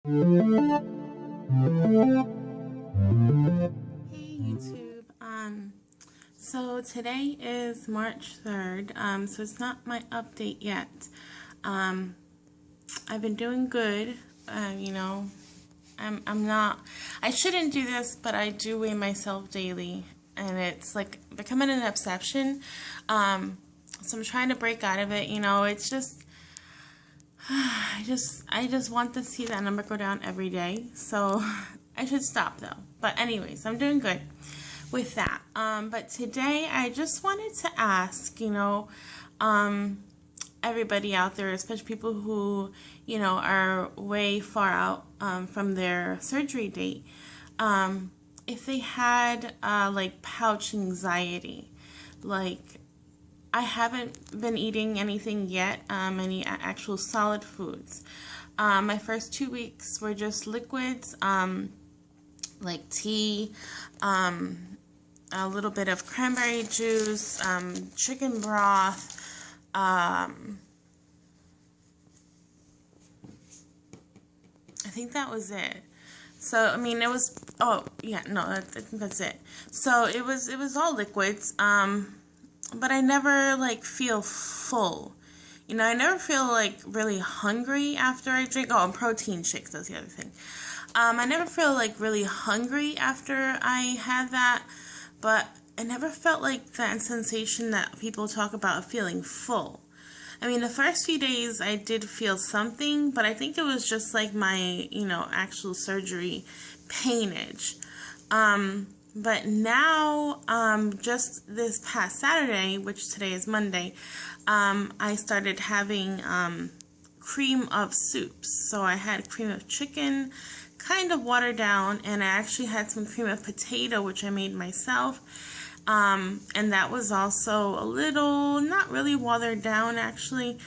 Hey YouTube. So today is March 3rd. So it's not my update yet. Um, I've been doing good. You know, I'm not. I shouldn't do this, but I do weigh myself daily, and it's like becoming an obsession. So I'm trying to break out of it. You know, it's just I just want to see that number go down every day. So I should stop though. But anyways, I'm doing good with that. But today I just wanted to ask, everybody out there, especially people who, are way far out from their surgery date, if they had like pouch anxiety, like I haven't been eating anything yet, any actual solid foods. My first 2 weeks were just liquids, like tea, a little bit of cranberry juice, chicken broth. I think that was it. So I mean, it was. Oh yeah, no, I think that's it. So it was all liquids. But I never like feel full. I never feel like really hungry after I drink. Oh, and protein shakes, that's the other thing. I never feel like really hungry after I had that, but I never felt like that sensation that people talk about of feeling full. I mean, the first few days I did feel something, but I think it was just like my, actual surgery painage. But now, just this past Saturday, which today is Monday, I started having cream of soups. So I had cream of chicken, kind of watered down, and I actually had some cream of potato, which I made myself. And that was also a little, not really watered down actually.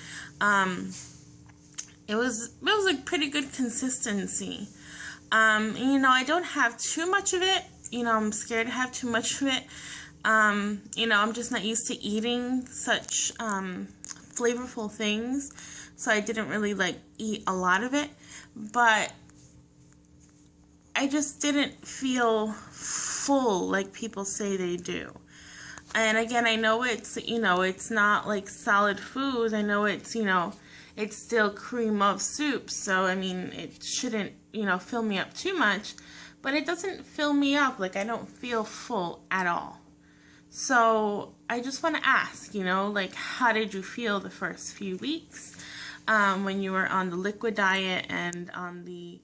It was a pretty good consistency. I don't have too much of it. I'm scared to have too much of it. I'm just not used to eating such flavorful things, so I didn't really like eat a lot of it. But I just didn't feel full like people say they do. And again, I know it's not like solid food. I know it's still cream of soup. So, I mean, it shouldn't, fill me up too much. But it doesn't fill me up. Like, I don't feel full at all. So, I just want to ask, like, how did you feel the first few weeks when you were on the liquid diet and on the,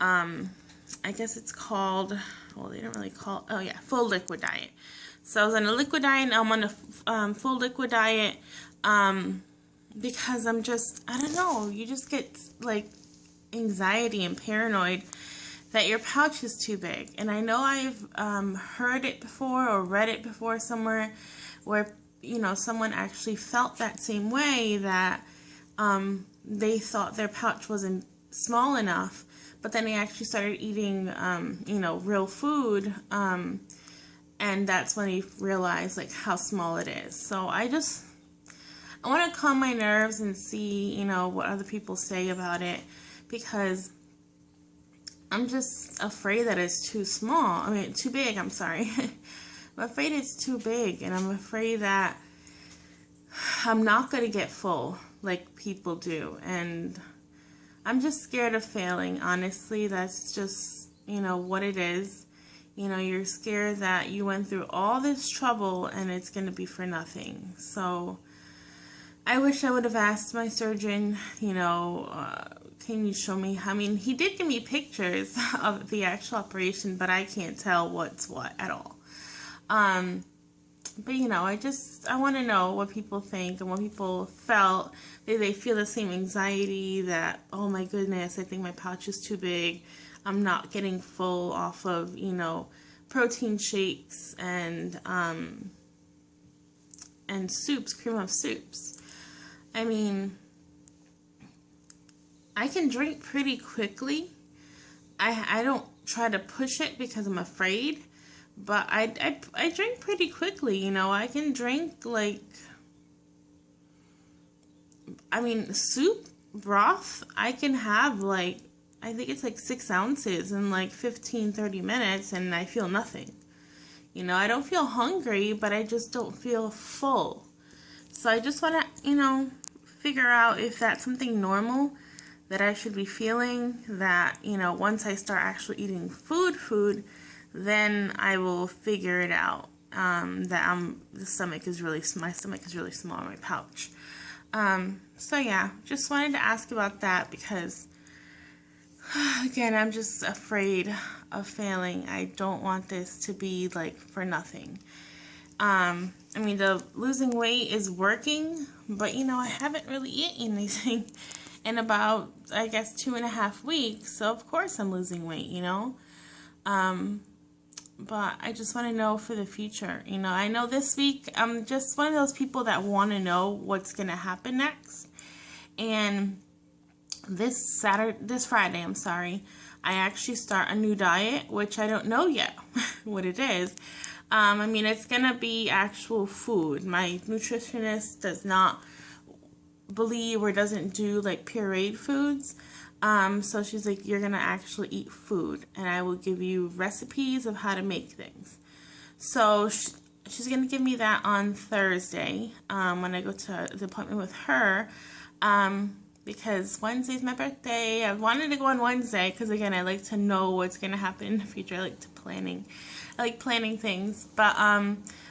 I guess it's called, well, they don't really call, oh yeah, full liquid diet. So I was on a liquid diet, and I'm on a full liquid diet because I don't know, you just get like anxiety and paranoid that your pouch is too big. And I know I've heard it before or read it before somewhere where, someone actually felt that same way, that they thought their pouch wasn't small enough, but then they actually started eating, real food, and that's when they realized like how small it is. So I want to calm my nerves and see, what other people say about it, because I'm just afraid that it's too small. I mean, too big, I'm sorry. I'm afraid it's too big, and I'm afraid that I'm not going to get full like people do. And I'm just scared of failing, honestly. That's just, what it is. You're scared that you went through all this trouble and it's going to be for nothing. So I wish I would have asked my surgeon, can you show me? I mean, he did give me pictures of the actual operation, but I can't tell what's what at all. But I want to know what people think and what people felt. Did they feel the same anxiety that, oh my goodness, I think my pouch is too big, I'm not getting full off of, protein shakes and soups, cream of soups. I mean, I can drink pretty quickly. I don't try to push it because I'm afraid, but I drink pretty quickly. I can drink like, I mean, soup, broth, I can have like I think it's like 6 ounces in like 15-30 minutes, and I feel nothing. You know, I don't feel hungry, but I just don't feel full. So I just want to, you know, figure out if that's something normal that I should be feeling, that, you know, once I start actually eating food, then I will figure it out. That my stomach is really small in my pouch. So yeah, just wanted to ask about that because, again, I'm just afraid of failing. I don't want this to be like for nothing. I mean, the losing weight is working, but you know, I haven't really eaten anything in about, I guess, 2.5 weeks. So of course I'm losing weight, you know. But I just want to know for the future. You know, I know this week I'm just one of those people that want to know what's going to happen next. And this Friday, I'm sorry, I actually start a new diet, which I don't know yet what it is. I mean, it's going to be actual food. My nutritionist does not believe or doesn't do like pureed foods. So she's like, you're going to actually eat food, and I will give you recipes of how to make things. So she's going to give me that on Thursday when I go to the appointment with her, because Wednesday's my birthday. I wanted to go on Wednesday because, again, I like to know what's going to happen in the future. I like planning things. But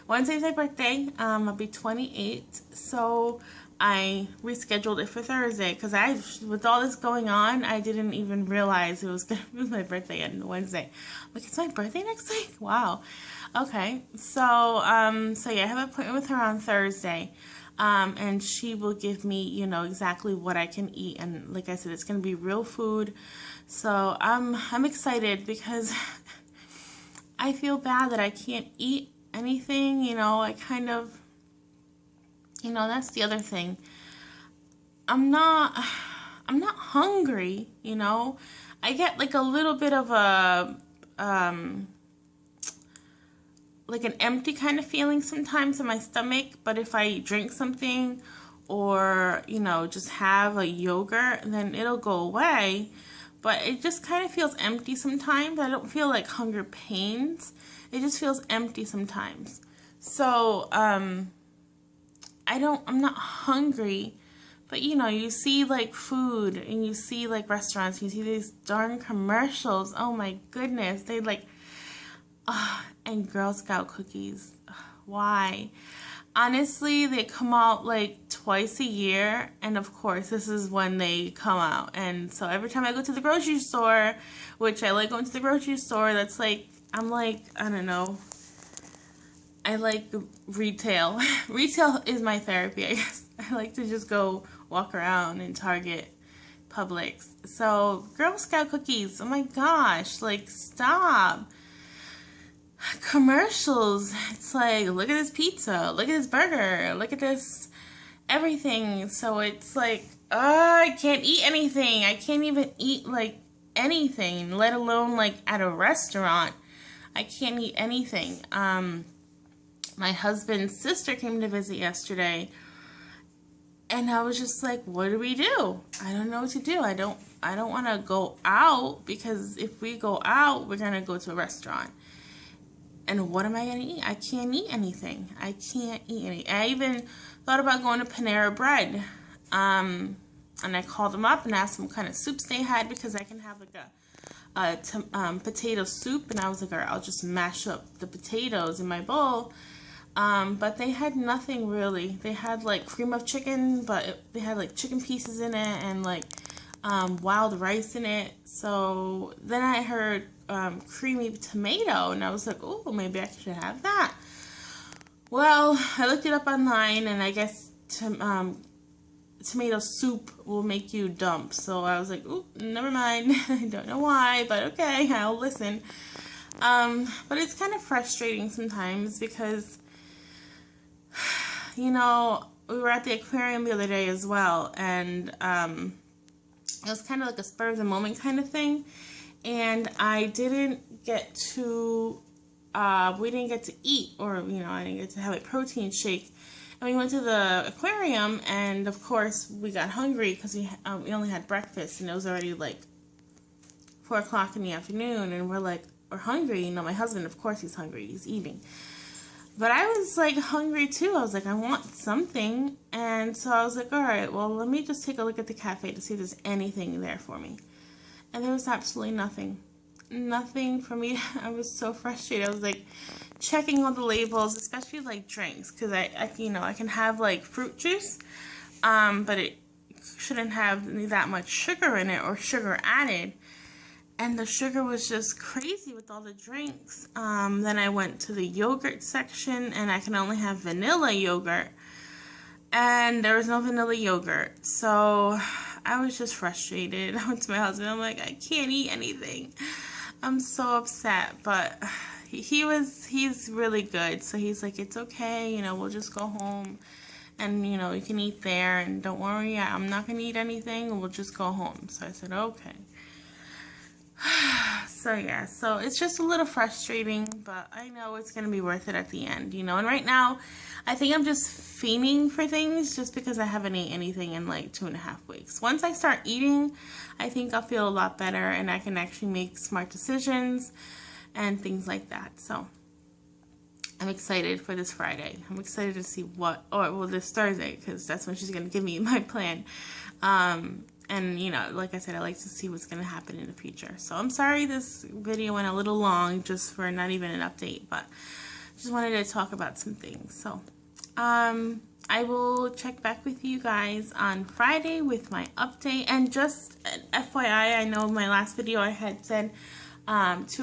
Wednesday's my birthday. I'll be 28. So I rescheduled it for Thursday because with all this going on, I didn't even realize it was my birthday on Wednesday. I'm like, it's my birthday next week? Wow. Okay. So yeah, I have an appointment with her on Thursday. And she will give me, you know, exactly what I can eat. And like I said, it's going to be real food. So I'm excited because I feel bad that I can't eat anything. You know, I kind of, you know, that's the other thing. I'm not hungry, you know. I get like a little bit of a, like an empty kind of feeling sometimes in my stomach, but if I drink something or, you know, just have a yogurt, then it'll go away. But it just kind of feels empty sometimes. I don't feel like hunger pains. It just feels empty sometimes. So, I'm not hungry, but you know, you see like food and you see like restaurants, you see these darn commercials. Oh my goodness, they like, and Girl Scout cookies. Why? Honestly, they come out like twice a year, and of course this is when they come out. And so every time I go to the grocery store, which I like going to the grocery store, that's like, I'm like, I don't know, I like retail. Retail is my therapy, I guess. I like to just go walk around in Target, Publix. So Girl Scout cookies, oh my gosh, like stop. Commercials, it's like, look at this pizza, look at this burger, look at this everything. So it's like, I can't eat anything. I can't even eat like anything, let alone like at a restaurant. I can't eat anything. My husband's sister came to visit yesterday, and I was just like, what do we do? I don't know what to do. I don't want to go out, because if we go out, we're going to go to a restaurant. And what am I going to eat? I can't eat anything. I can't eat any. I even thought about going to Panera Bread. And I called them up and asked them what kind of soups they had, because I can have like a potato soup. And I was like, all right, I'll just mash up the potatoes in my bowl. But they had nothing really. They had like cream of chicken, but they had like chicken pieces in it and like wild rice in it. So then I heard creamy tomato, and I was like, oh, maybe I should have that. Well, I looked it up online, and I guess tomato soup will make you dump. So I was like, oh, never mind. I don't know why, but okay, I'll listen. But it's kind of frustrating sometimes because, you know, we were at the aquarium the other day as well, and it was kind of like a spur of the moment kind of thing, and I didn't get to, we didn't get to eat, or, you know, I didn't get to have a protein shake, and we went to the aquarium, and of course we got hungry because we only had breakfast, and it was already like 4 o'clock in the afternoon, and we're hungry. You know, my husband, of course, he's hungry. He's eating. But I was like hungry too. I was like, I want something. And so I was like, all right, well, let me just take a look at the cafe to see if there's anything there for me. And there was absolutely nothing. Nothing for me. I was so frustrated. I was like checking all the labels, especially like drinks, because I can have like fruit juice, but it shouldn't have that much sugar in it or sugar added. And the sugar was just crazy with all the drinks. Then I went to the yogurt section, and I can only have vanilla yogurt. And there was no vanilla yogurt. So I was just frustrated. I went to my husband. I'm like, I can't eat anything. I'm so upset. But he's really good. So he's like, it's okay. You know, we'll just go home. And, you know, you can eat there. And don't worry, I'm not going to eat anything. We'll just go home. So I said, okay. So yeah, so it's just a little frustrating, but I know it's going to be worth it at the end, you know. And right now, I think I'm just fiending for things just because I haven't ate anything in like 2.5 weeks. Once I start eating, I think I'll feel a lot better and I can actually make smart decisions and things like that. So I'm excited for this Friday. I'm excited to see this Thursday, because that's when she's going to give me my plan. And, you know, like I said, I like to see what's going to happen in the future. So I'm sorry this video went a little long just for not even an update, but just wanted to talk about some things. So I will check back with you guys on Friday with my update. And just an FYI, I know in my last video I had said 2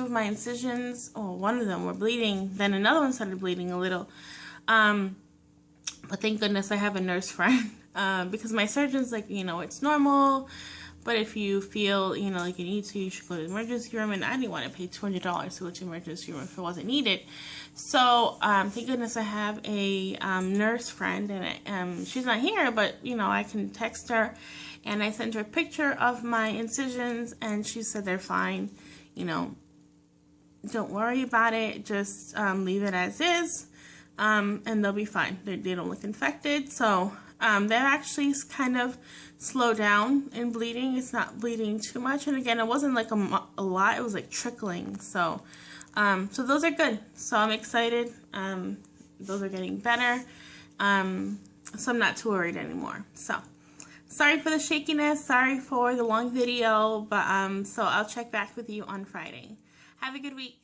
of my incisions, or one of them were bleeding, then another one started bleeding a little. But thank goodness I have a nurse friend. Because my surgeon's like, you know, it's normal, but if you feel, you know, like you need to, you should go to the emergency room. And I didn't want to pay $200 to go to the emergency room if it wasn't needed. So thank goodness I have a nurse friend, and she's not here, but you know, I can text her, and I sent her a picture of my incisions, and she said they're fine. You know, don't worry about it, just leave it as is, and they'll be fine. They don't look infected. So they're actually kind of slow down in bleeding. It's not bleeding too much. And again, it wasn't like a lot. It was like trickling. So so those are good. So I'm excited. Those are getting better. So I'm not too worried anymore. So sorry for the shakiness. Sorry for the long video. But so I'll check back with you on Friday. Have a good week.